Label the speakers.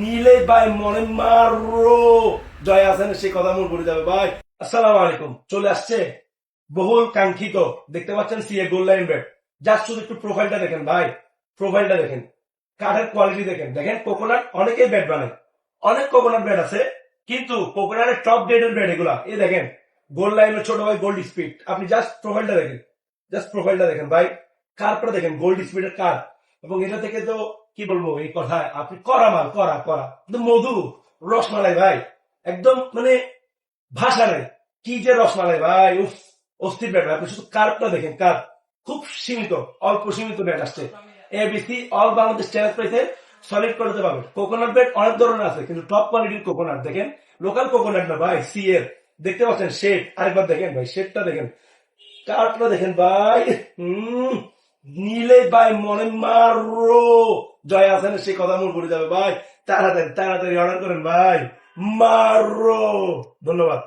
Speaker 1: নিলে ভাই মনে মারো জয় আছেন সে কথা মনে পড়ে যাবে ভাই। আসসালামু আলাইকুম, চলে আসছে বহুল কাঙ্ক্ষিত, দেখতে পাচ্ছেন CA gold line bat. Just শুধু একটু প্রোফাইলটা দেখেন ভাই, প্রোফাইলটা দেখেন, কাঠের কোয়ালিটি দেখেন। দেখেন কোকোনাট অনেকেই ব্যাট বানায়, অনেক কোকোনাট ব্যাট আছে, কিন্তু কোকোনাটের টপ গ্রেডের ব্যাট এগুলা। এই দেখেন গোল্ড লাইনের ছোট ভাই গোল্ড স্পিড। আপনি জাস্ট প্রোফাইলটা দেখেন, জাস্ট প্রোফাইলটা দেখেন ভাই, কার্পটা দেখেন, গোল্ড স্পিডের কার্প। এবং এটা থেকে তো কি বলবো এই কথায়, আপনি করা মাল, করা করা একদম মধু, রসমালাই ভাই, একদম মানে ভাষা নাই, কি যে রসমালাই ভাই, উফ, অস্থির ব্যাট ভাই। আপনি শুধু কার্পটা দেখেন, কার্প খুব সীমিত, অল্প সীমিত ব্যাট আসছে। এবিসি অল বাংলাদেশ চ্যালেঞ্জ পেয়েছে, সলিড করতে পারবে। কোকোনাট ব্যাট অনেক ধরনের আছে, কিন্তু টপ কোয়ালিটির কোকোনাট দেখেন, লোকাল কোকোনাট না ভাই, সি এর। দেখতে পাচ্ছেন শেড, আরেকবার দেখেন ভাই, শেডটা দেখেন, কার্পটা দেখেন ভাই। নিলে ভাই মনে মারো জয় আছেন সে কথা মনে পড়ে যাবে ভাই। তাড়াতাড়ি তাড়াতাড়ি অর্ডার করেন ভাই, মারো। ধন্যবাদ।